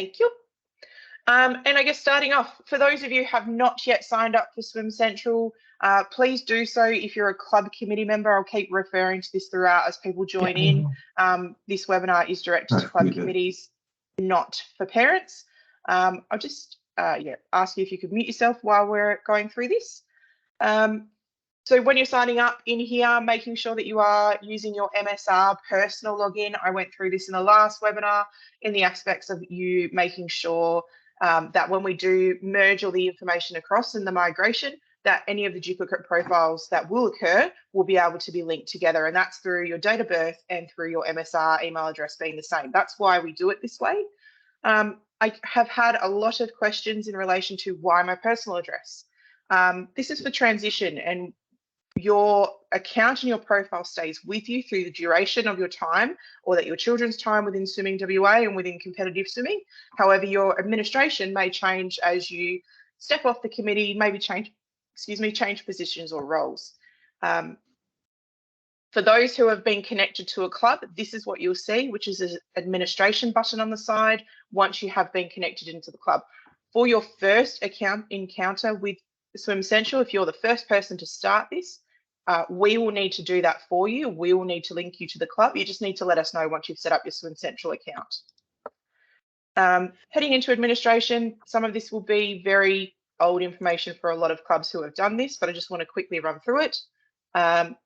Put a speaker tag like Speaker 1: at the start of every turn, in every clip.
Speaker 1: Thank you. And I guess starting off, for those of you who have not yet signed up for Swim Central, please do so. If you're a club committee member, I'll keep referring to this throughout as people join in. This webinar is directed to club committees, not for parents. I'll just ask you if you could mute yourself while we're going through this. So when you're signing up in here, making sure that you are using your MSR personal login. I went through this in the last webinar in the aspects of you making sure that when we do merge all the information across in the migration, that any of the duplicate profiles that will occur will be able to be linked together. And that's through your date of birth and through your MSR email address being the same. That's why we do it this way. I have had a lot of questions in relation to why my personal address. This is for transition, and your account and your profile stays with you through the duration of your time, or that your children's time within Swimming WA and within competitive swimming. However, your administration may change as you step off the committee, maybe change positions or roles. For those who have been connected to a club, this is what you'll see, which is an administration button on the side once you have been connected into the club. For your first encounter with Swim Central, if you're the first person to start this, we will need to do that for you. We will need to link you to the club. You just need to let us know once you've set up your Swim Central account. Heading into administration, some of this will be very old information for a lot of clubs who have done this, but I just want to quickly run through it.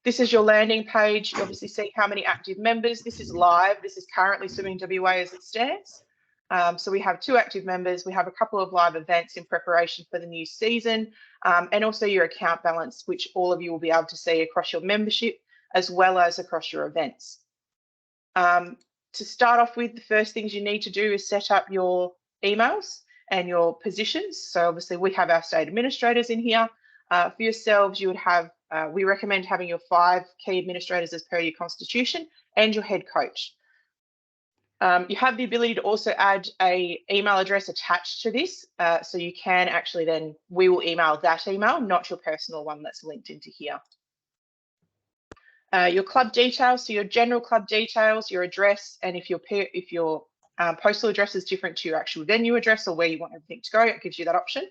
Speaker 1: This is your landing page. You obviously see how many active members. This is live. This is currently Swimming WA as it stands. So we have 2 active members. We have a couple of live events in preparation for the new season, and also your account balance, which all of you will be able to see across your membership as well as across your events. To start off with, the first things you need to do is set up your emails and your positions. So obviously we have our state administrators in here. For yourselves, you would have, we recommend having your 5 key administrators as per your constitution and your head coach. You have the ability to also add an email address attached to this. So you can actually then, we will email that email, not your personal one that's linked into here. Your club details, so your general club details, your address, and if your postal address is different to your actual venue address or where you want everything to go, it gives you that option.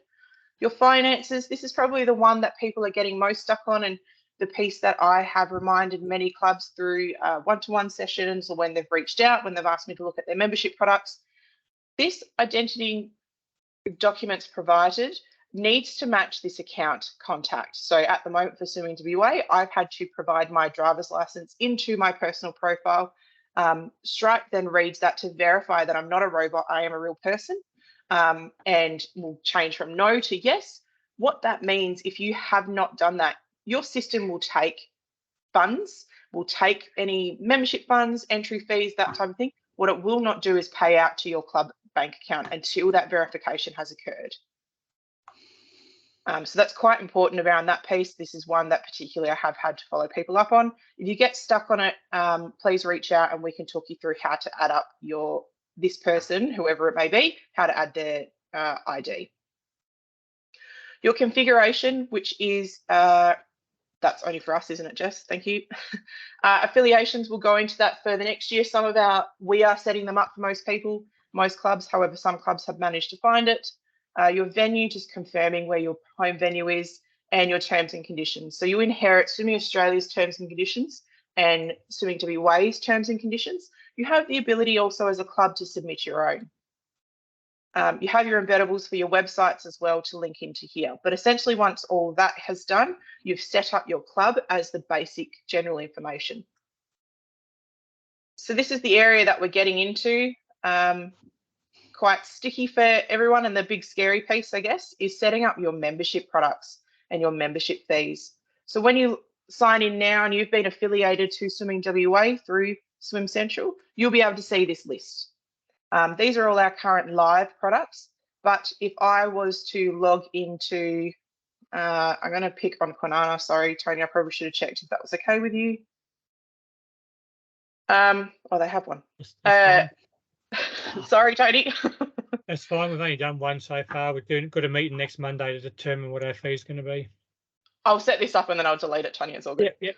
Speaker 1: Your finances, this is probably the one that people are getting most stuck on, and the piece that I have reminded many clubs through one-to-one sessions or when they've reached out, when they've asked me to look at their membership products. This identity documents provided needs to match this account contact. So at the moment for Swimming WA, I've had to provide my driver's license into my personal profile. Stripe then reads that to verify that I'm not a robot, I am a real person, and will change from no to yes. What that means, if you have not done that, your system will take funds, will take any membership funds, entry fees, that type of thing. What it will not do is pay out to your club bank account until that verification has occurred. So that's quite important around that piece. This is one that particularly I have had to follow people up on. If you get stuck on it, please reach out and we can talk you through how to add up this person, whoever it may be, how to add their ID. Your configuration, which is, that's only for us, isn't it, Jess? Thank you. Affiliations will go into that further next year. We are setting them up for most people, most clubs. However, some clubs have managed to find it. Your venue, just confirming where your home venue is, and your terms and conditions. So you inherit Swimming Australia's terms and conditions and Swimming WA's terms and conditions. You have the ability also as a club to submit your own. You have your embeddables for your websites as well to link into here. But essentially, once all that has done, you've set up your club as the basic general information. So this is the area that we're getting into. Quite sticky for everyone, and the big scary piece, I guess, is setting up your membership products and your membership fees. So when you sign in now and you've been affiliated to Swimming WA through Swim Central, you'll be able to see this list. These are all our current live products, but if I was to log into, I'm going to pick on Kwinana. Sorry, Tony, I probably should have checked if that was okay with you. Oh, they have one. Sorry, Tony.
Speaker 2: That's fine. We've only done one so far. We've got a meeting next Monday to determine what our fee is going to be.
Speaker 1: I'll set this up and then I'll delete it, Tony. It's all good.
Speaker 2: Yep.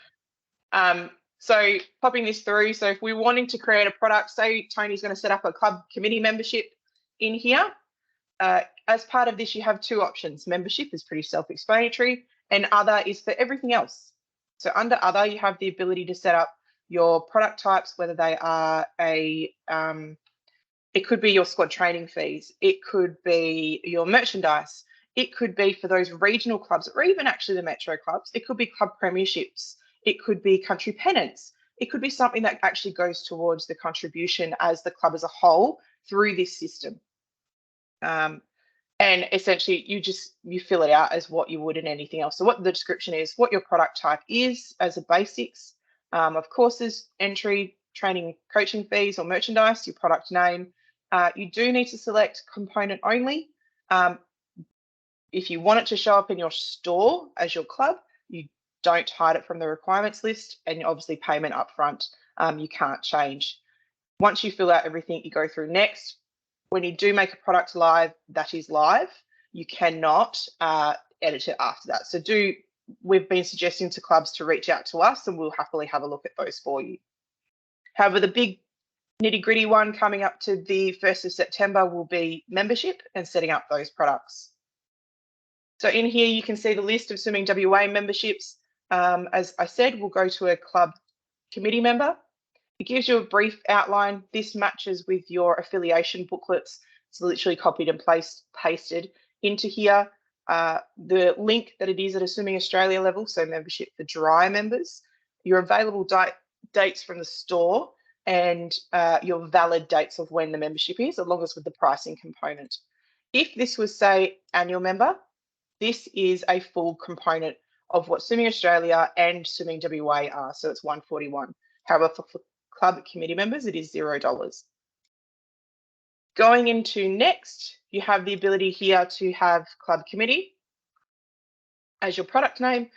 Speaker 1: So popping this through. So if we're wanting to create a product, say Tony's going to set up a club committee membership, in here, as part of this, you have two options. Membership is pretty self-explanatory, and other is for everything else. So under other, you have the ability to set up your product types, whether they are it could be your squad training fees, it could be your merchandise, it could be for those regional clubs, or even actually the metro clubs, it could be club premierships, it could be country pennants, it could be something that actually goes towards the contribution as the club as a whole through this system. And essentially you fill it out as what you would in anything else. So what the description is, what your product type is as a basics, of courses, entry, training, coaching fees or merchandise, your product name. You do need to select component only. If you want it to show up in your store as your club, you don't hide it from the requirements list, and obviously payment upfront, you can't change. Once you fill out everything, you go through next. When you do make a product live, that is live. You cannot edit it after that. So we've been suggesting to clubs to reach out to us, and we'll happily have a look at those for you. However, the big nitty-gritty one coming up to the 1st of September will be membership and setting up those products. So in here, you can see the list of Swimming WA memberships. As I said, we'll go to a club committee member. It gives you a brief outline. This matches with your affiliation booklets. It's literally copied and pasted into here. The link that it is at a Swimming Australia level, so membership for dry members, your available dates from the store, and your valid dates of when the membership is, along with the pricing component. If this was, say, annual member, this is a full component of what Swimming Australia and Swimming WA are, so it's $141. However, for club committee members, it is $0. Going into next, you have the ability here to have club committee as your product name.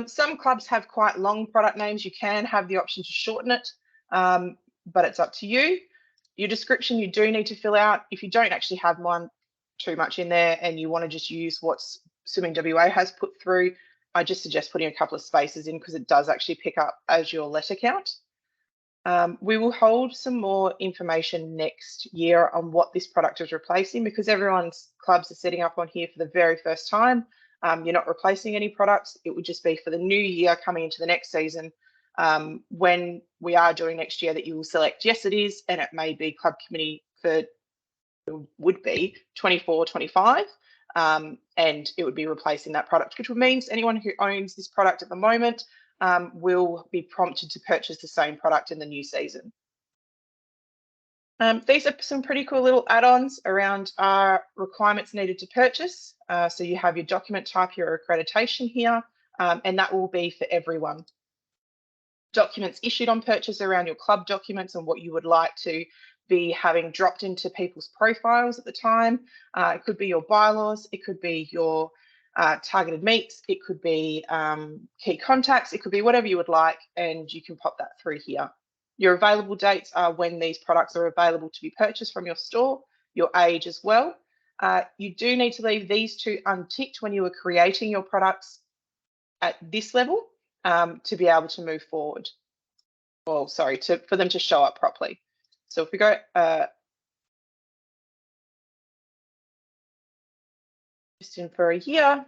Speaker 1: Some clubs have quite long product names. You can have the option to shorten it, but it's up to you. Your description you do need to fill out. If you don't actually have one too much in there and you want to just use what Swimming WA has put through, I just suggest putting a couple of spaces in because it does actually pick up as your letter count. We will hold some more information next year on what this product is replacing, because everyone's clubs are setting up on here for the very first time. You're not replacing any products. It would just be for the new year coming into the next season. When we are doing next year, that you will select yes it is, and it may be club committee for, would be 24-25, and it would be replacing that product, which means anyone who owns this product at the moment will be prompted to purchase the same product in the new season. These are some pretty cool little add-ons around requirements needed to purchase. So you have your document type, your accreditation here, and that will be for everyone. Documents issued on purchase around your club documents and what you would like to be having dropped into people's profiles at the time. It could be your bylaws, it could be your targeted meets, it could be key contacts, it could be whatever you would like, and you can pop that through here. Your available dates are when these products are available to be purchased from your store, your age as well. You do need to leave these two unticked when you are creating your products at this level to be able to move forward. Or sorry, for them to show up properly. So if we go just in for a year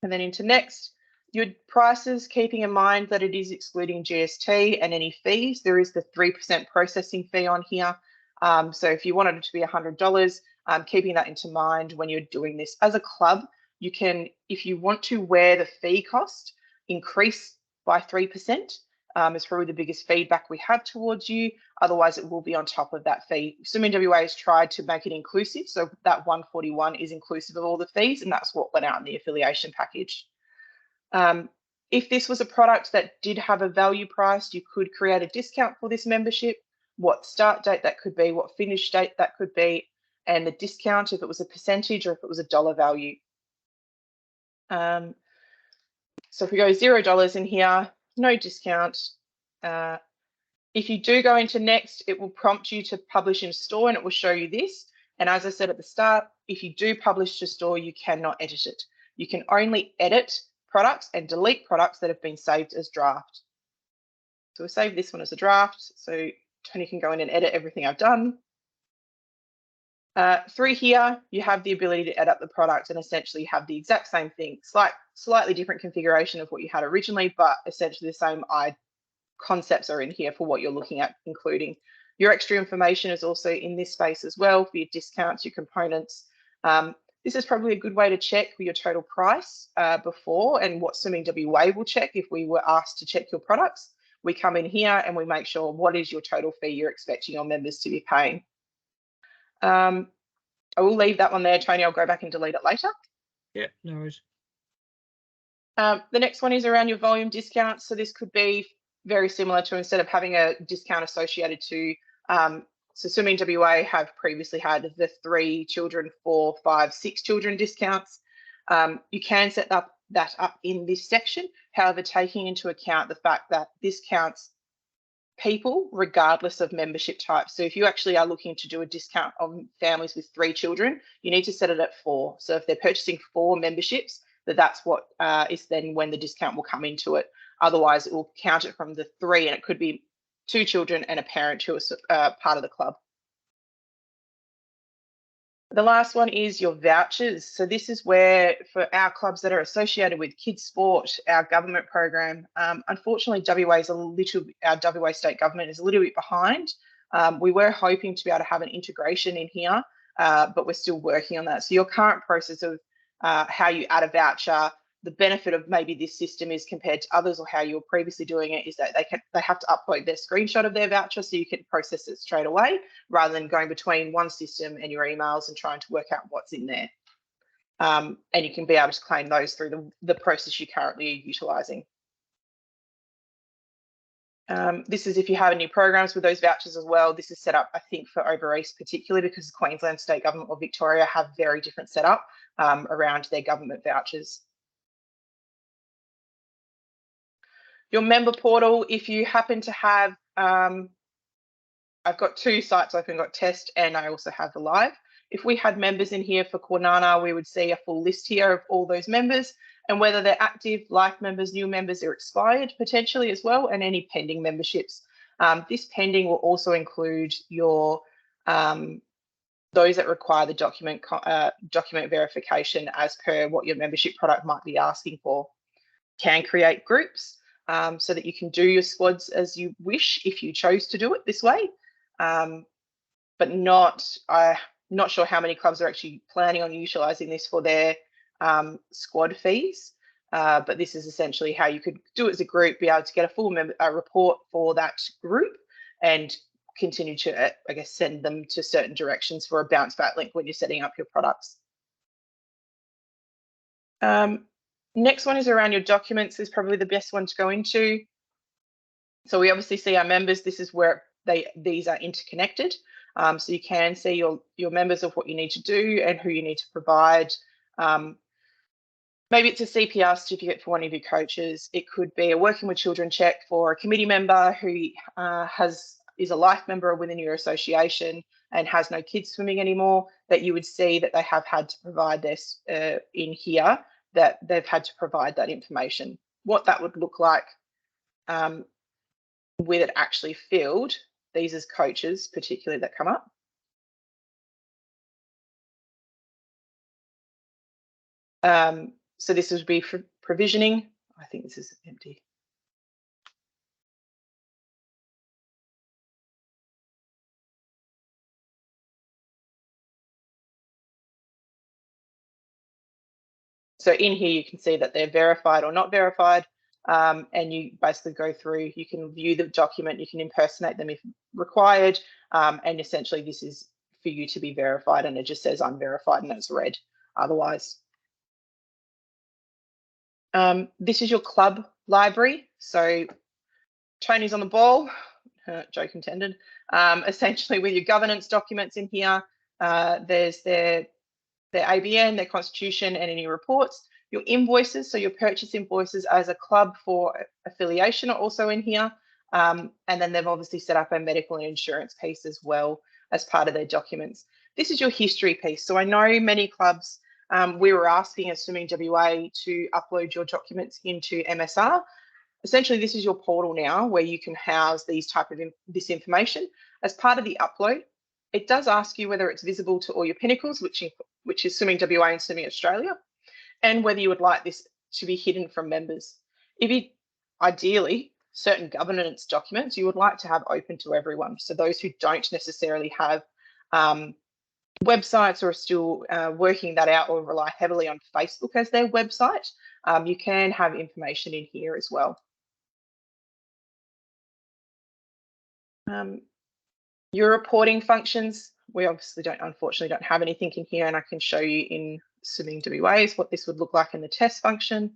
Speaker 1: and then into next, your prices, keeping in mind that it is excluding GST and any fees. There is the 3% processing fee on here. So if you wanted it to be $100, keeping that into mind when you're doing this as a club, you can, if you want to, where the fee cost increase by 3%. Is probably the biggest feedback we have towards you. Otherwise, it will be on top of that fee. Swimming WA has tried to make it inclusive, so that 141 is inclusive of all the fees, and that's what went out in the affiliation package. If this was a product that did have a value price, you could create a discount for this membership, what start date that could be, what finish date that could be, and the discount if it was a percentage or if it was a dollar value. So if we go $0 in here, no discount. If you do go into next, it will prompt you to publish in store and it will show you this. And as I said at the start, if you do publish to store, you cannot edit it. You can only edit products and delete products that have been saved as draft. So we'll save this one as a draft. So Tony can go in and edit everything I've done. Through here, you have the ability to edit the product and essentially have the exact same thing, slightly different configuration of what you had originally, but essentially the same concepts are in here for what you're looking at, including your extra information is also in this space as well for your discounts, your components. This is probably a good way to check your total price before, and what Swimming WA will check if we were asked to check your products. We come in here and we make sure what is your total fee you're expecting your members to be paying. I will leave that one there, Tony. I'll go back and delete it later.
Speaker 2: Yeah, no worries.
Speaker 1: The next one is around your volume discounts. So this could be very similar to, instead of having a discount associated to, so Swimming WA have previously had the 3 children, 4, 5, 6 children discounts. You can set that up in this section, however, taking into account the fact that this counts people regardless of membership type. So if you actually are looking to do a discount on families with 3 children, you need to set it at 4. So if they're purchasing 4 memberships, that's what is then when the discount will come into it. Otherwise, it will count it from the 3, and it could be 2 children and a parent who are part of the club. The last one is your vouchers. So this is where, for our clubs that are associated with kids sport, our government program, unfortunately, our WA state government is a little bit behind. We were hoping to be able to have an integration in here, but we're still working on that. So your current process of how you add a voucher, the benefit of maybe this system is compared to others, or how you were previously doing it, is that they have to upload their screenshot of their voucher so you can process it straight away, rather than going between one system and your emails and trying to work out what's in there. And you can be able to claim those through the process you currently are utilising. This is if you have any programs with those vouchers as well. This is set up, I think, for over East, particularly because Queensland State Government or Victoria have very different setup around their government vouchers. Your member portal, if you happen to have, I've got 2 sites open, got Test and I also have the Live. If we had members in here for Kwinana, we would see a full list here of all those members and whether they're active, life members, new members, or expired potentially as well, and any pending memberships. This pending will also include your those that require the document verification as per what your membership product might be asking for. Can create groups so that you can do your squads as you wish if you chose to do it this way, but I'm not sure how many clubs are actually planning on utilising this for their squad fees, but this is essentially how you could do it as a group, be able to get a full report for that group and continue to, I guess, send them to certain directions for a bounce back link when you're setting up your products. Next one is around your documents. This is probably the best one to go into. So we obviously see our members. This is where these are interconnected. So you can see your members of what you need to do and who you need to provide. Maybe it's a CPR certificate for one of your coaches. It could be a working with children check for a committee member who is a life member within your association and has no kids swimming anymore, that you would see that they have had to provide this in here, that they've had to provide that information. What that would look like with it actually filled, these as coaches particularly that come up. So this would be for provisioning. I think this is empty. So in here, you can see that they're verified or not verified, and you basically go through, you can view the document, you can impersonate them if required, and essentially this is for you to be verified, and it just says unverified and it's red otherwise. This is your club library. So Tony's on the ball, joke intended. Essentially with your governance documents in here, there's their ABN, their constitution, and any reports. Your invoices, so your purchase invoices as a club for affiliation are also in here. And then they've obviously set up a medical and insurance piece as well as part of their documents. This is your history piece. So I know many clubs, we were asking as Swimming WA to upload your documents into MSR. Essentially, this is your portal now where you can house these this information. As part of the upload, It does ask you whether it's visible to all your pinnacles, which is Swimming WA and Swimming Australia, and whether you would like this to be hidden from members. If you, ideally, certain governance documents you would like to have open to everyone. So those who don't necessarily have websites or are still working that out or rely heavily on Facebook as their website, you can have information in here as well. Your reporting functions, we obviously unfortunately don't have anything in here, and I can show you in Swimming WAs what this would look like in the test function.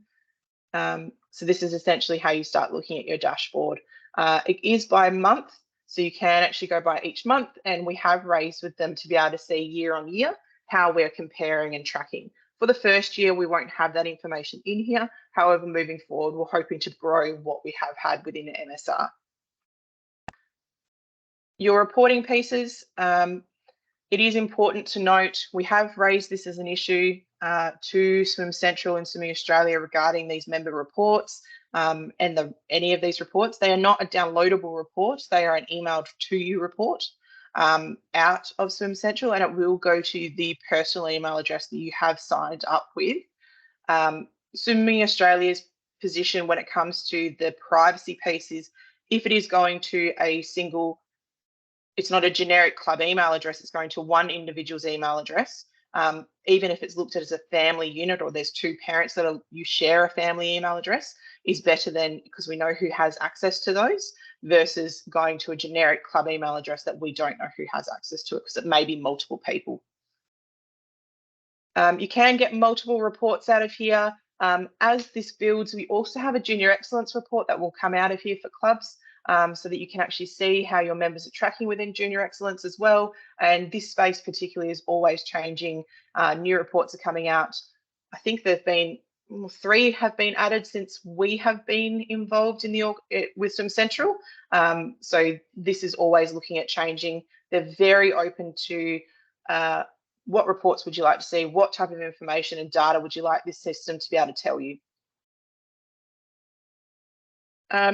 Speaker 1: So this is essentially how you start looking at your dashboard. It is by month, so you can actually go by each month, and we have raised with them to be able to see year on year how we're comparing and tracking. For the first year, we won't have that information in here. However, moving forward, we're hoping to grow what we have had within the MSR. Your reporting pieces, it is important to note, we have raised this as an issue to Swim Central and Swimming Australia regarding these member reports and any of these reports. They are not a downloadable report, they are an emailed to you report out of Swim Central, and it will go to the personal email address that you have signed up with. Swimming Australia's position when it comes to the privacy piece is if it is going to a single, it's not a generic club email address, it's going to one individual's email address. Even if it's looked at as a family unit or there's two parents that you share a family email address, is better than, because we know who has access to those, versus going to a generic club email address that we don't know who has access to it, because it may be multiple people. You can get multiple reports out of here. As this builds, we also have a Junior Excellence report that will come out of here for clubs. So that you can actually see how your members are tracking within Junior Excellence as well. And this space particularly is always changing. New reports are coming out. I think there've been 3 have been added since we have been involved in the with Swim Central. So this is always looking at changing. They're very open to what reports would you like to see, what type of information and data would you like this system to be able to tell you.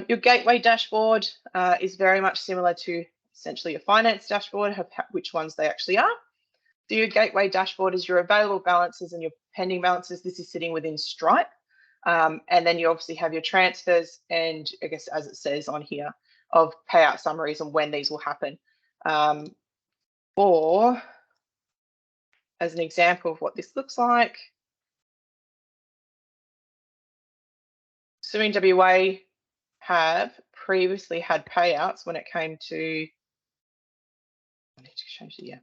Speaker 1: Your gateway dashboard is very much similar to essentially your finance dashboard, which ones they actually are. So your gateway dashboard is your available balances and your pending balances. This is sitting within Stripe. And then you obviously have your transfers and, I guess, as it says on here, of payout summaries and when these will happen. Or as an example of what this looks like, Swimming WA have previously had payouts when it came to, I need to change it, yeah.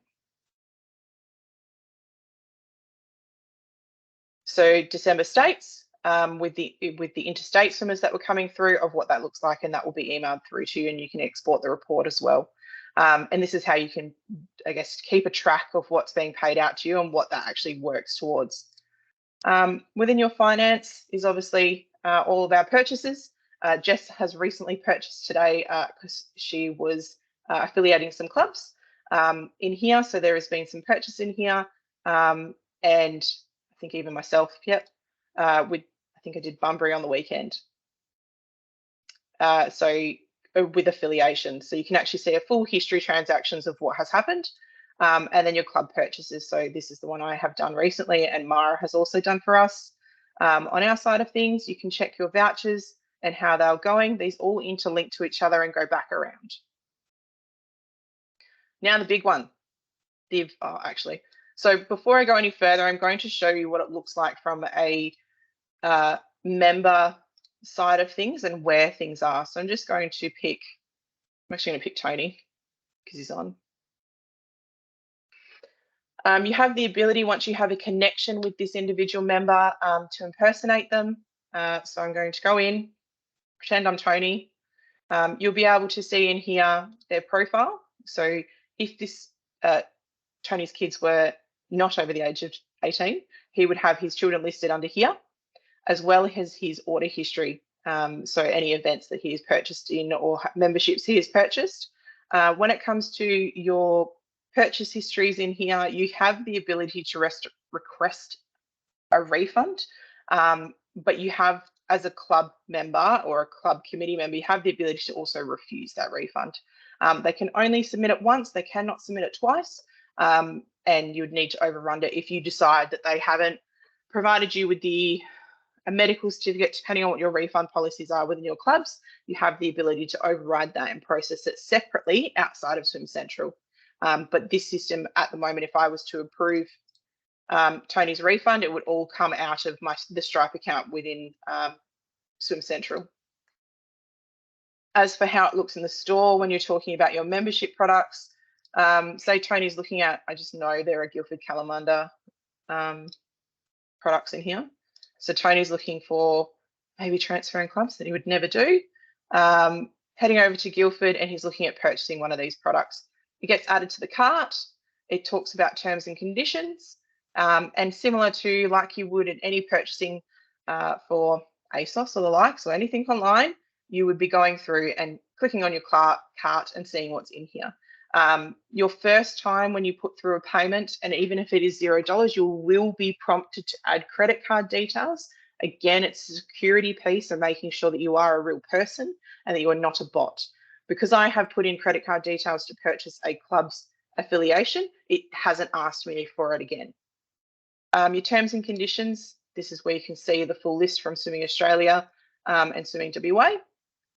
Speaker 1: So December states with the interstate swimmers that were coming through of what that looks like, and that will be emailed through to you, and you can export the report as well. And this is how you can, I guess, keep a track of what's being paid out to you and what that actually works towards. Within your finance is obviously all of our purchases. Jess has recently purchased today because she was affiliating some clubs in here. So there has been some purchase in here. And I think even myself, yep. I think I did Bunbury on the weekend. So with affiliation. So you can actually see a full history transactions of what has happened. And then your club purchases. So this is the one I have done recently and Mara has also done for us. On our side of things, you can check your vouchers and how they're going. These all interlink to each other and go back around. Now the big one, actually. So before I go any further, I'm going to show you what it looks like from a member side of things and where things are. So I'm just going to pick, I'm actually going to pick Tony because he's on. You have the ability, once you have a connection with this individual member, to impersonate them. So I'm going to go in, pretend I'm Tony. You'll be able to see in here their profile. So if this Tony's kids were not over the age of 18, he would have his children listed under here, as well as his order history. So any events that he has purchased in or memberships he has purchased. When it comes to your purchase histories in here, you have the ability to request a refund, but you have, as a club member or a club committee member, you have the ability to also refuse that refund. They can only submit it once, they cannot submit it twice, and you would need to overrun it if you decide that they haven't provided you with a medical certificate. Depending on what your refund policies are within your clubs, you have the ability to override that and process it separately outside of Swim Central. But this system at the moment, if I was to approve Tony's refund, it would all come out of the Stripe account within Swim Central. As for how it looks in the store, when you're talking about your membership products, say Tony's looking at, I just know there are Guildford Kalamunda products in here. So Tony's looking for maybe transferring clubs that he would never do. Heading over to Guildford and he's looking at purchasing one of these products. It gets added to the cart. It talks about terms and conditions. And similar to like you would in any purchasing for ASOS or the likes or anything online, you would be going through and clicking on your cart and seeing what's in here. Your first time when you put through a payment, and even if it is $0, you will be prompted to add credit card details. Again, it's a security piece of making sure that you are a real person and that you are not a bot. Because I have put in credit card details to purchase a club's affiliation, it hasn't asked me for it again. Your terms and conditions, this is where you can see the full list from Swimming Australia and Swimming WA.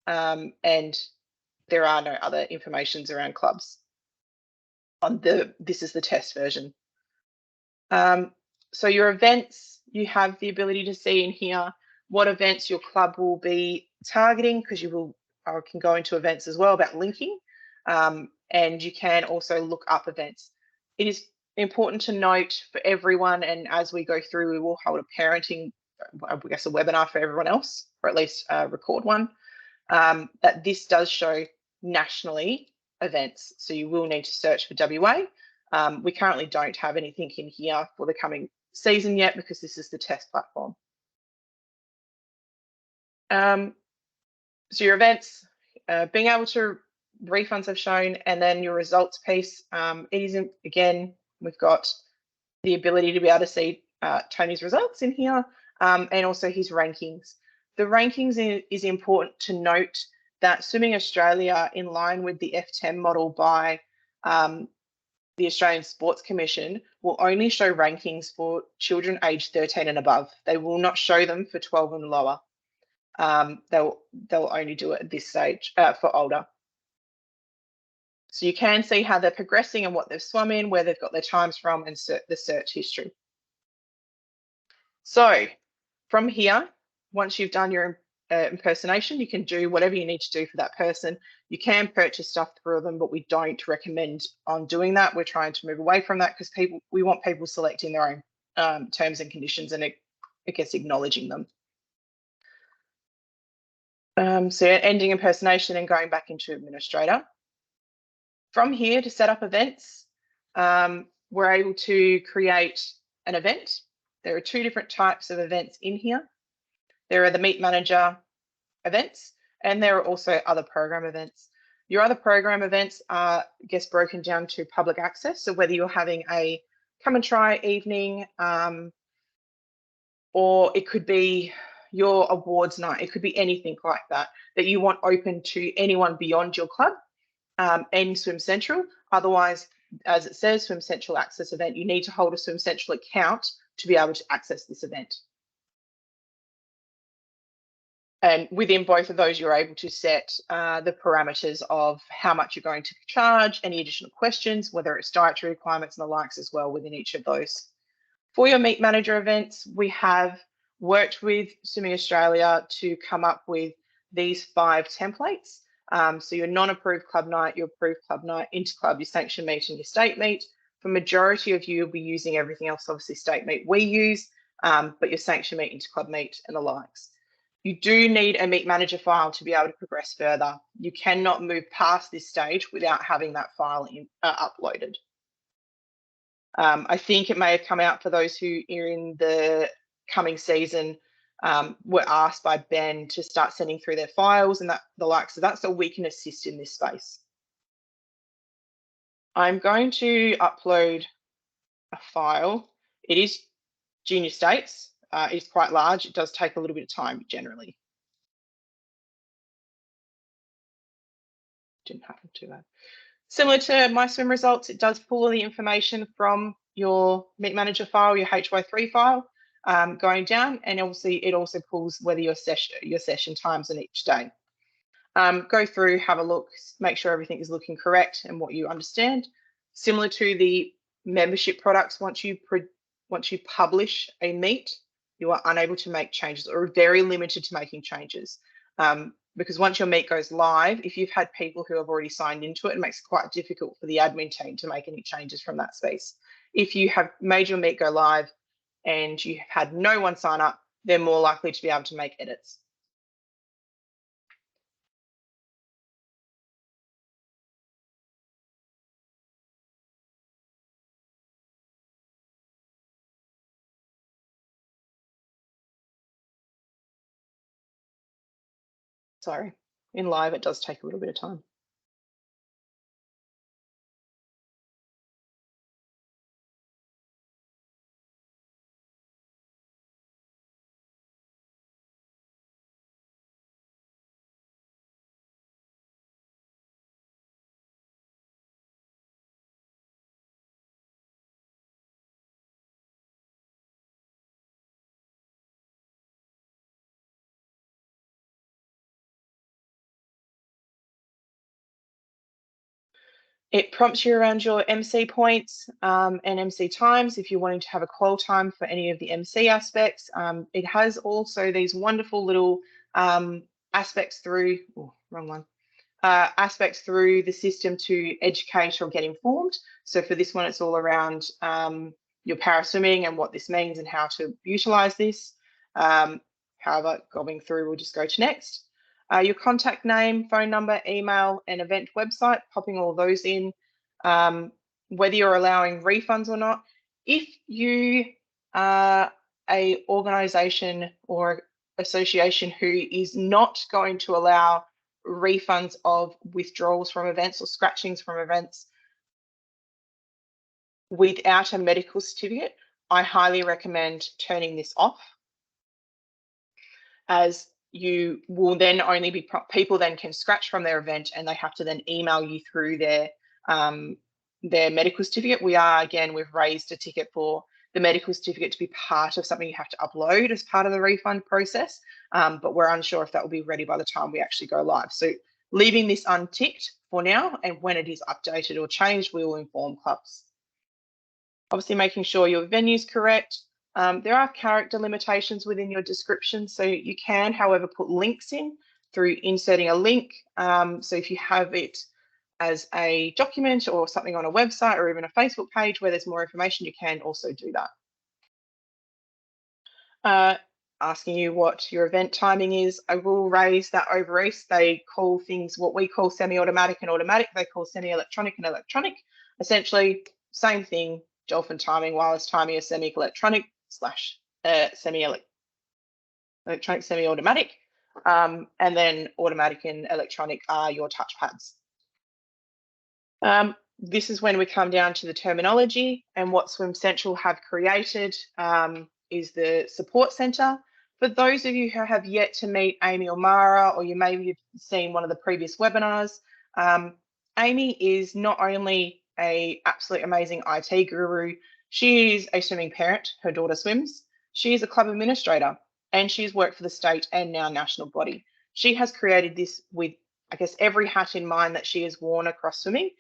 Speaker 1: And there are no other informations around clubs. This is the test version. So your events, you have the ability to see in here what events your club will be targeting, because you can go into events as well about linking, and you can also look up events. It is important to note for everyone, and as we go through, we will hold a parenting, I guess, a webinar for everyone else, or at least record one, that this does show nationally events. So you will need to search for WA. We currently don't have anything in here for the coming season yet because this is the test platform. So your events, being able to refunds have shown, and then your results piece, it isn't, again, we've got the ability to be able to see Tony's results in here and also his rankings. The rankings is important to note that Swimming Australia, in line with the FTEM model by the Australian Sports Commission, will only show rankings for children aged 13 and above. They will not show them for 12 and lower. They'll only do it at this stage for older. So you can see how they're progressing and what they've swum in, where they've got their times from, and the search history. So from here, once you've done your impersonation, you can do whatever you need to do for that person. You can purchase stuff through them, but we don't recommend on doing that. We're trying to move away from that because we want people selecting their own terms and conditions, and I guess acknowledging them. So ending impersonation and going back into administrator. From here, to set up events, we're able to create an event. There are two different types of events in here. There are the Meet Manager events, and there are also other program events. Your other program events are, I guess, broken down to public access. So whether you're having a come and try evening, or it could be your awards night, it could be anything like that you want open to anyone beyond your club and Swim Central. Otherwise, as it says, Swim Central access event, you need to hold a Swim Central account to be able to access this event. And within both of those, you're able to set the parameters of how much you're going to charge, any additional questions, whether it's dietary requirements and the likes as well within each of those. For your Meet Manager events, we have worked with Swimming Australia to come up with these 5 templates. So your non-approved club night, your approved club night, inter-club, your sanction meet, and your state meet. For majority of you, will be using everything else, obviously state meet we use, but your sanction meet, inter-club meet, and the likes. You do need a Meet Manager file to be able to progress further. You cannot move past this stage without having that file uploaded. I think it may have come out for those who are in the coming season, were asked by Ben to start sending through their files and the likes of that, so we can assist in this space. I'm going to upload a file. It is junior states. It's quite large. It does take a little bit of time generally. didn't happen too bad. Similar to my swim results, it does pull all the information from your Meet Manager file, your HY3 file, going down, and obviously it also pulls whether your session times in each day. Go through, have a look, make sure everything is looking correct and what you understand. Similar to the membership products, once you publish a meet, you are unable to make changes or very limited to making changes. Because once your meet goes live, if you've had people who have already signed into it, it makes it quite difficult for the admin team to make any changes from that space. If you have made your meet go live and you have had no one sign up, they're more likely to be able to make edits. Sorry, in live, it does take a little bit of time. It prompts you around your MC points and MC times if you're wanting to have a qual time for any of the MC aspects. It has also these wonderful little aspects through, aspects through the system to educate or get informed. So for this one, it's all around your para swimming and what this means and how to utilize this. However, going through, we'll just go to next. Your contact name, phone number, email, and event website, popping all those in, whether you're allowing refunds or not. If you are an organisation or association who is not going to allow refunds of withdrawals from events or scratchings from events without a medical certificate, I highly recommend turning this off, as you will then only be, people then can scratch from their event and they have to then email you through their medical certificate. We've raised a ticket for the medical certificate to be part of something you have to upload as part of the refund process, but we're unsure if that will be ready by the time we actually go live. So leaving this unticked for now, and when it is updated or changed, we will inform clubs. Obviously making sure your venue is correct. There are character limitations within your description, so you can, however, put links in through inserting a link. So if you have it as a document or something on a website or even a Facebook page where there's more information, you can also do that. Asking you what your event timing is, I will raise that over East. They call things what we call semi-automatic and automatic. They call semi-electronic and electronic. Essentially, same thing, dolphin timing, wireless timing is semi-electronic / semi-electronic, semi-automatic, and then automatic and electronic are your touchpads. This is when we come down to the terminology, and what Swim Central have created is the support centre. For those of you who have yet to meet Amy or Mara, or you maybe have seen one of the previous webinars, Amy is not only an absolute amazing IT guru, she is a swimming parent, her daughter swims, she is a club administrator, and she's worked for the state and now national body. She has created this with, I guess, every hat in mind that she has worn across swimming.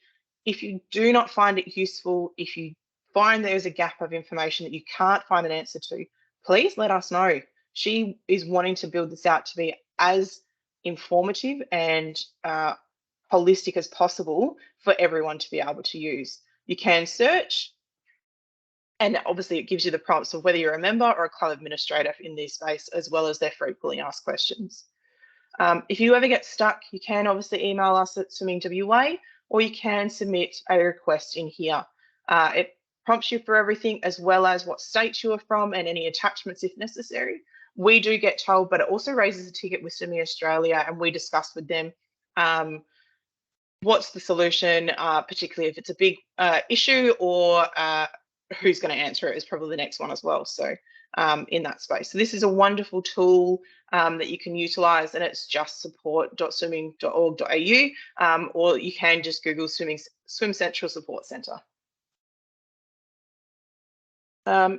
Speaker 1: If you do not find it useful, if you find there's a gap of information that you can't find an answer to, please let us know. She is wanting to build this out to be as informative and holistic as possible for everyone to be able to use. You can search, and obviously it gives you the prompts of whether you're a member or a club administrator in this space, as well as their frequently asked questions. If you ever get stuck, you can obviously email us at Swimming WA, or you can submit a request in here. It prompts you for everything, as well as what state you are from and any attachments if necessary. We do get told, but it also raises a ticket with Swimming Australia, and we discuss with them what's the solution, particularly if it's a big issue, or who's going to answer it is probably the next one as well. So in that space. So this is a wonderful tool that you can utilise, and it's just support.swimming.org.au, or you can just Google Swim Central Support Centre.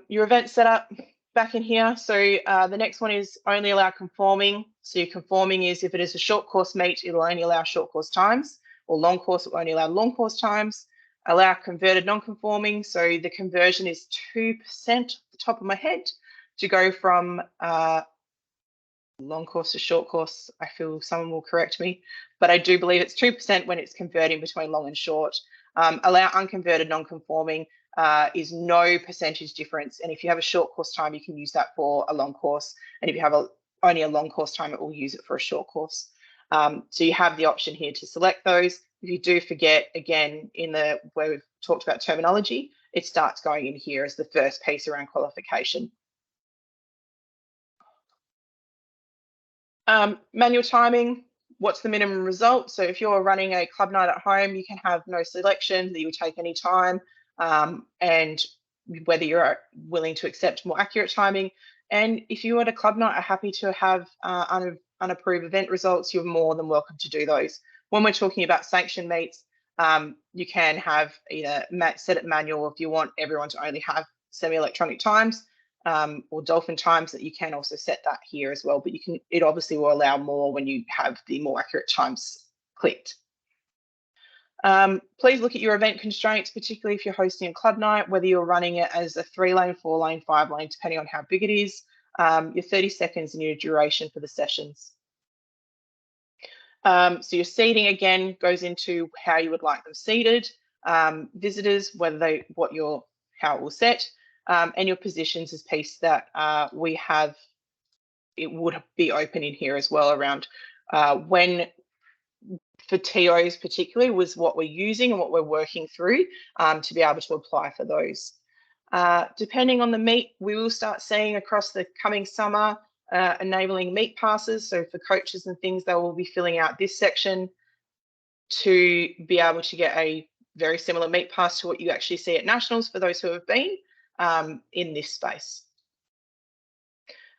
Speaker 1: Your event setup back in here. So the next one is only allow conforming. So your conforming is if it is a short course meet, it will only allow short course times, or long course, it will only allow long course times. Allow converted non-conforming. So the conversion is 2% off the top of my head to go from long course to short course. I feel someone will correct me, but I do believe it's 2% when it's converting between long and short. Allow unconverted non-conforming is no percentage difference. And if you have a short course time, you can use that for a long course. And if you have only a long course time, it will use it for a short course. So you have the option here to select those. If you do forget, again, where we've talked about terminology, it starts going in here as the first piece around qualification. Manual timing, what's the minimum result? So if you're running a club night at home, you can have no selection, that you would take any time, and whether you're willing to accept more accurate timing. And if you at a club night are happy to have unapproved event results, you're more than welcome to do those. When we're talking about sanction meets, you can have either set it manual if you want everyone to only have semi-electronic times, or dolphin times, that you can also set that here as well. But it obviously will allow more when you have the more accurate times clicked. Please look at your event constraints, particularly if you're hosting a club night, whether you're running it as a 3-lane, 4-lane, 5-lane, depending on how big it is, your 30 seconds and your duration for the sessions. So your seating again goes into how you would like them seated, visitors, how it will set, and your positions is piece that we have. It would be open in here as well around when for TOs particularly was what we're using and what we're working through to be able to apply for those. Depending on the meet, we will start seeing across the coming summer enabling meet passes. So for coaches and things, they will be filling out this section to be able to get a very similar meet pass to what you actually see at Nationals for those who have been in this space.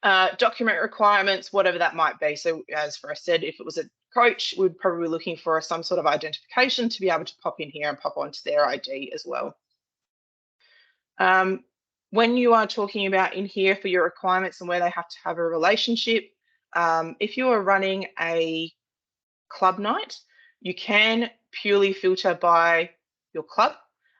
Speaker 1: Document requirements, whatever that might be. So as I said, if it was a coach, we'd probably be looking for some sort of identification to be able to pop in here and pop onto their ID as well. When you are talking about in here for your requirements and where they have to have a relationship, if you are running a club night, you can purely filter by your club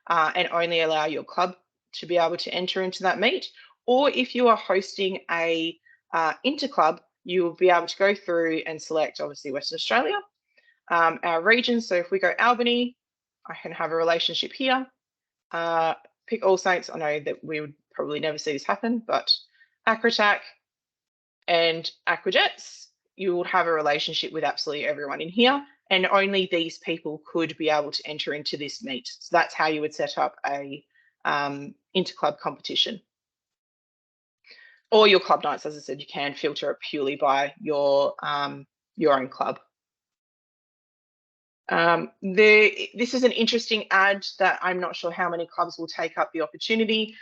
Speaker 1: and only allow your club to be able to enter into that meet. Or if you are hosting a interclub, you will be able to go through and select obviously Western Australia, our regions. So if we go Albany, I can have a relationship here. Pick All Saints. I know that we would probably never see this happen, but Aquatac and Aquajets, you would have a relationship with absolutely everyone in here, and only these people could be able to enter into this meet. So that's how you would set up a interclub competition. Or your club nights, as I said, you can filter it purely by your own club. This is an interesting ad that I'm not sure how many clubs will take up the opportunity.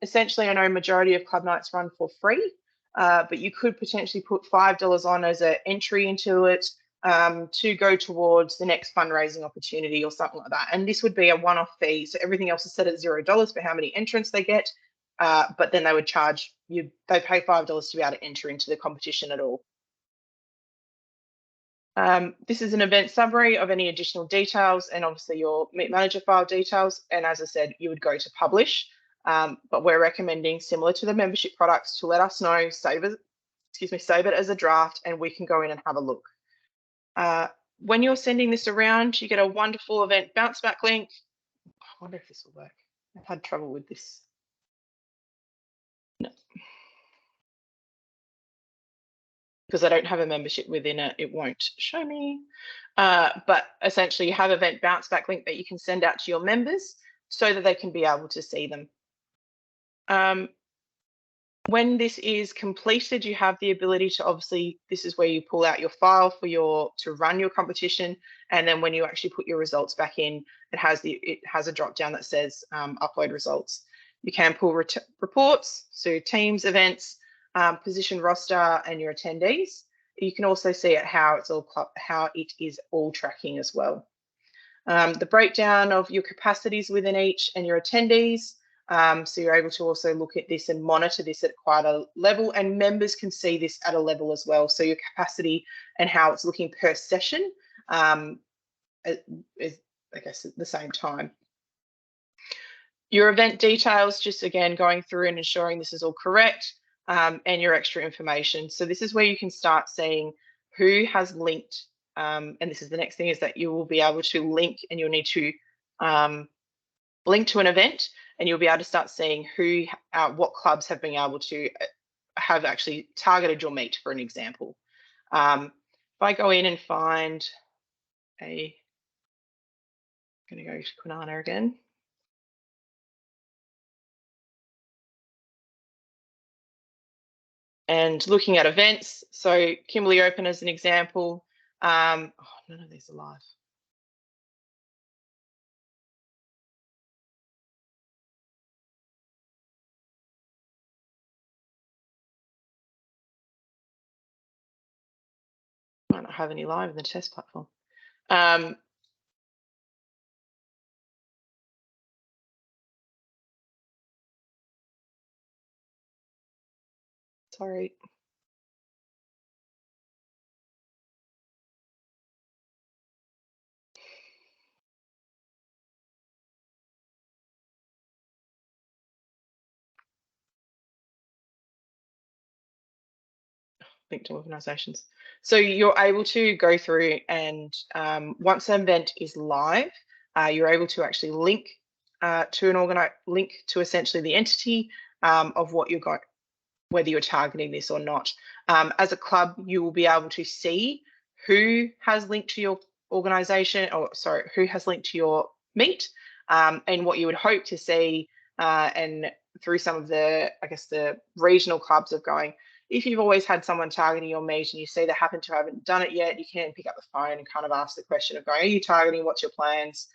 Speaker 1: Essentially, I know majority of club nights run for free, but you could potentially put $5 on as an entry into it to go towards the next fundraising opportunity or something like that. And this would be a one-off fee. So everything else is set at $0 for how many entrants they get. But then they would charge you, they pay $5 to be able to enter into the competition at all. This is an event summary of any additional details and obviously your Meet Manager file details. And as I said, you would go to publish, but we're recommending, similar to the membership products, to let us know, save it as a draft, and we can go in and have a look. When you're sending this around, you get a wonderful event bounce back link. I wonder if this will work. I've had trouble with this. No. Because I don't have a membership within it, it won't show me. But essentially you have event bounce back link that you can send out to your members so that they can be able to see them. When this is completed, you have the ability to, obviously, this is where you pull out your file for to run your competition. And then when you actually put your results back in, it has a drop down that says upload results. You can pull reports, so teams, events, position roster, and your attendees. You can also see how it is all tracking as well. The breakdown of your capacities within each and your attendees. So you're able to also look at this and monitor this at quite a level, and members can see this at a level as well. So your capacity and how it's looking per session is, I guess, at the same time. Your event details, just again going through and ensuring this is all correct, and your extra information. So this is where you can start seeing who has linked, and this is the next thing, is that you will be able to link, and you'll need to link to an event, and you'll be able to start seeing who, what clubs have been able to have actually targeted your meet, for an example. If I go in and find I'm going to go to Kwinana again. And looking at events, so Kimberley Open as an example. Oh, none of these are live. Might not have any live in the test platform. Sorry. Link to organisations. So you're able to go through and once an event is live, you're able to actually link to essentially the entity of what you've got, whether you're targeting this or not. As a club, you will be able to see who has linked to your organisation, or sorry, who has linked to your meet, and what you would hope to see, and through some of the, I guess, the regional clubs of going, if you've always had someone targeting your meet and you see they happen to haven't done it yet, you can pick up the phone and kind of ask the question of going, are you targeting, what's your plans?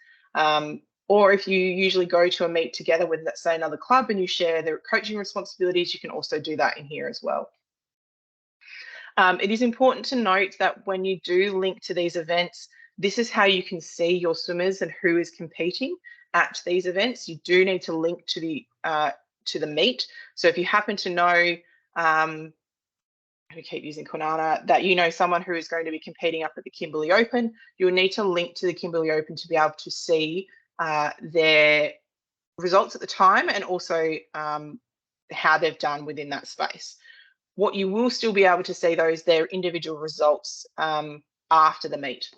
Speaker 1: Or if you usually go to a meet together with, let's say, another club and you share their coaching responsibilities, you can also do that in here as well. It is important to note that when you do link to these events, this is how you can see your swimmers and who is competing at these events. You do need to link to the meet. So if you happen to know, we keep using Kwinana, that you know someone who is going to be competing up at the Kimberley Open, you'll need to link to the Kimberley Open to be able to see their results at the time, and also how they've done within that space. What you will still be able to see, though, is their individual results after the meet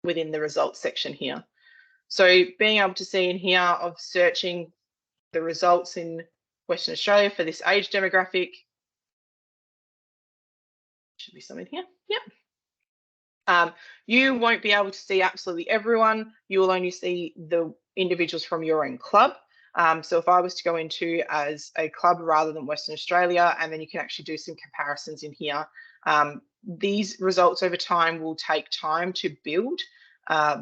Speaker 1: within the results section here. So being able to see in here of searching the results in Western Australia for this age demographic, should be something here. Yep. You won't be able to see absolutely everyone. You will only see the individuals from your own club. So if I was to go into as a club rather than Western Australia, and then you can actually do some comparisons in here. These results over time will take time to build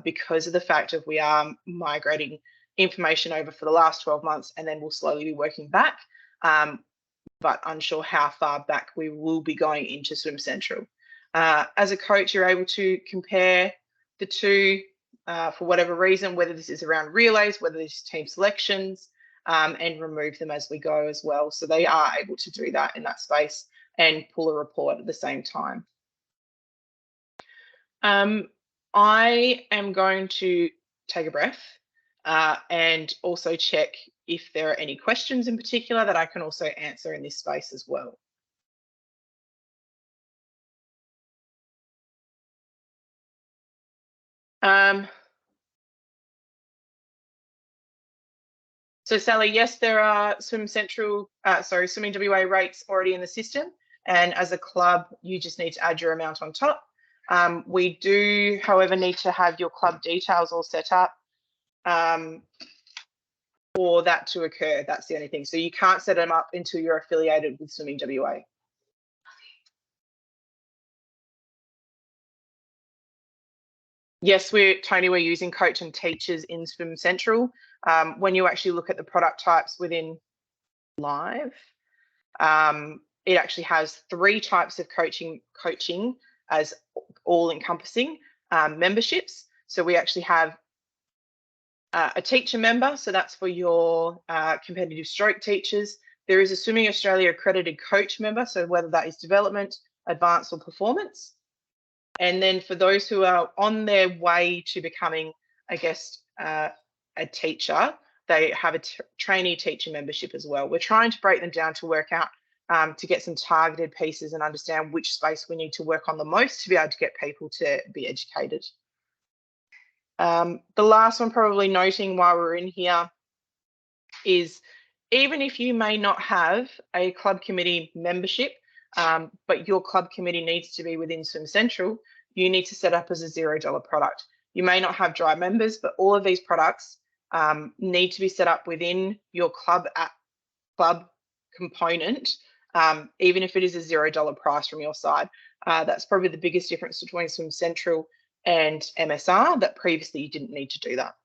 Speaker 1: because of the fact of we are migrating information over for the last 12 months, and then we'll slowly be working back. But unsure how far back we will be going into Swim Central. As a coach, you're able to compare the two for whatever reason, whether this is around relays, whether this is team selections, and remove them as we go as well. So they are able to do that in that space and pull a report at the same time. I am going to take a breath and also check if there are any questions in particular that I can also answer in this space as well. So Sally, yes, there are Swimming WA rates already in the system. And as a club, you just need to add your amount on top. We do, however, need to have your club details all set up for that to occur. That's the only thing. So you can't set them up until you're affiliated with Swimming WA. Yes, Tony, we're using Coach and Teachers in Swim Central. When you actually look at the product types within live. It actually has 3 types of coaching as all-encompassing memberships. So we actually have a teacher member, so that's for your competitive stroke teachers. There is a Swimming Australia accredited coach member, so whether that is development, advanced or performance. And then for those who are on their way to becoming, I guess, a teacher, they have a trainee teacher membership as well. We're trying to break them down to work out, to get some targeted pieces and understand which space we need to work on the most to be able to get people to be educated. The last one, probably noting while we're in here, is even if you may not have a club committee membership, but your club committee needs to be within Swim Central, you need to set up as a $0 product. You may not have dry members, but all of these products need to be set up within your club component, even if it is a $0 price from your side. That's probably the biggest difference between Swim Central and MSR, that previously you didn't need to do that.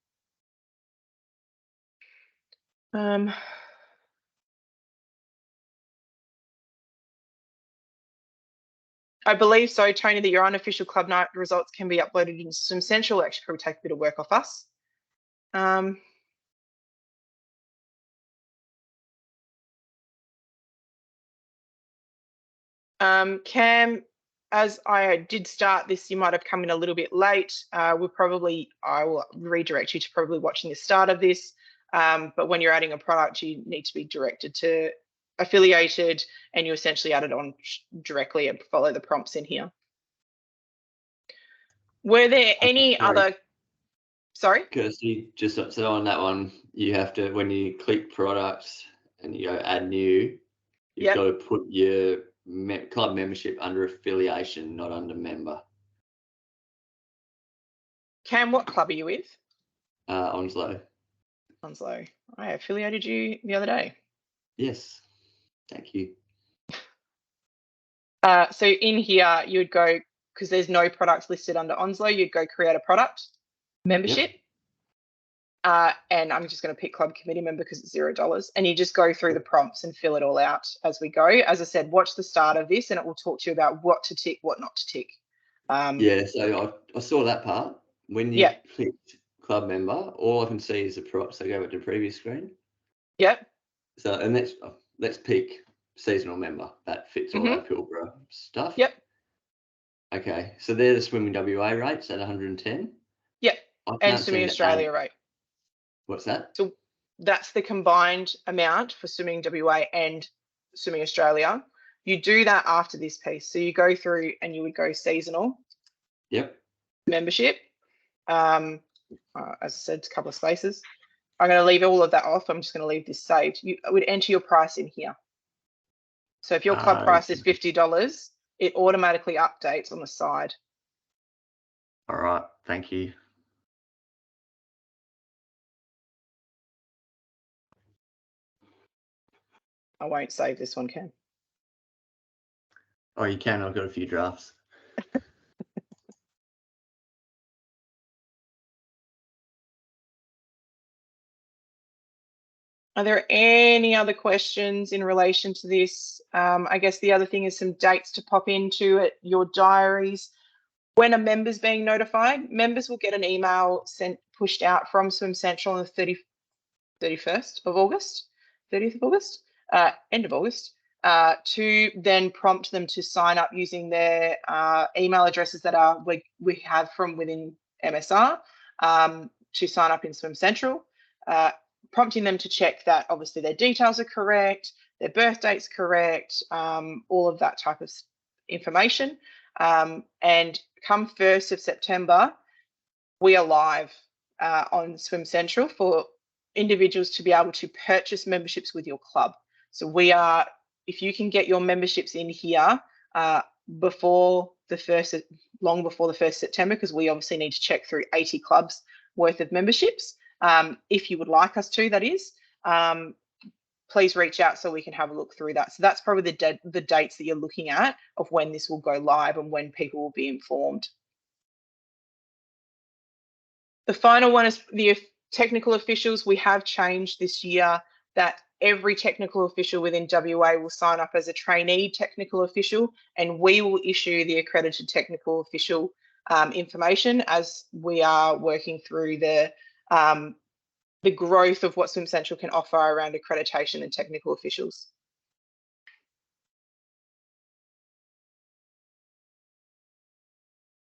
Speaker 1: I believe so, Tony, that your unofficial club night results can be uploaded into Swim Central. Actually, probably take a bit of work off us. Cam, as I did start this, you might have come in a little bit late. I will redirect you to probably watching the start of this. But when you're adding a product, you need to be directed to affiliated, and you essentially add it on directly and follow the prompts in here. Were there any other? Sorry,
Speaker 3: Kirsty, just so on that one, you have to, when you click products and you go add new, you've got to put your club membership under affiliation, not under member.
Speaker 1: Cam, what club are you with?
Speaker 3: Onslow.
Speaker 1: Onslow. I affiliated you the other day.
Speaker 3: Yes, thank you.
Speaker 1: So in here, you'd go, because there's no products listed under Onslow, you'd go create a product, membership. And I'm just going to pick club committee member because it's $0. And you just go through the prompts and fill it all out as we go. As I said, watch the start of this and it will talk to you about what to tick, what not to tick.
Speaker 3: Yeah, so I saw that part. When you clicked club member, all I can see is the props. So go back to the previous screen.
Speaker 1: Yep.
Speaker 3: So, and let's pick seasonal member. That fits all our Pilbara stuff.
Speaker 1: Yep.
Speaker 3: Okay, so they're the Swimming WA rates at 110.
Speaker 1: Yep. And Swimming Australia rate.
Speaker 3: What's that?
Speaker 1: So that's the combined amount for Swimming WA and Swimming Australia. You do that after this piece. So you go through and you would go seasonal.
Speaker 3: Yep.
Speaker 1: Membership. As I said, it's a couple of spaces. I'm going to leave all of that off. I'm just going to leave this saved. You would enter your price in here. So if your club price is $50, it automatically updates on the side.
Speaker 3: All right. Thank you.
Speaker 1: I won't save this one, Cam.
Speaker 3: Oh, you can. I've got a few drafts.
Speaker 1: Are there any other questions in relation to this? I guess the other thing is some dates to pop into at your diaries. When a member's being notified, members will get an email pushed out from Swim Central on the 30th of August, end of August, to then prompt them to sign up using their email addresses that we have from within MSR to sign up in Swim Central. Prompting them to check that obviously their details are correct, their birth date's correct, all of that type of information. And come 1st of September, we are live on Swim Central for individuals to be able to purchase memberships with your club. So if you can get your memberships in here before the 1st, long before the 1st September, because we obviously need to check through 80 clubs worth of memberships. If you would like us to, that is, please reach out so we can have a look through that. So that's probably the dates that you're looking at of when this will go live and when people will be informed. The final one is the technical officials. We have changed this year that every technical official within WA will sign up as a trainee technical official, and we will issue the accredited technical official information as we are working through the growth of what Swim Central can offer around accreditation and technical officials.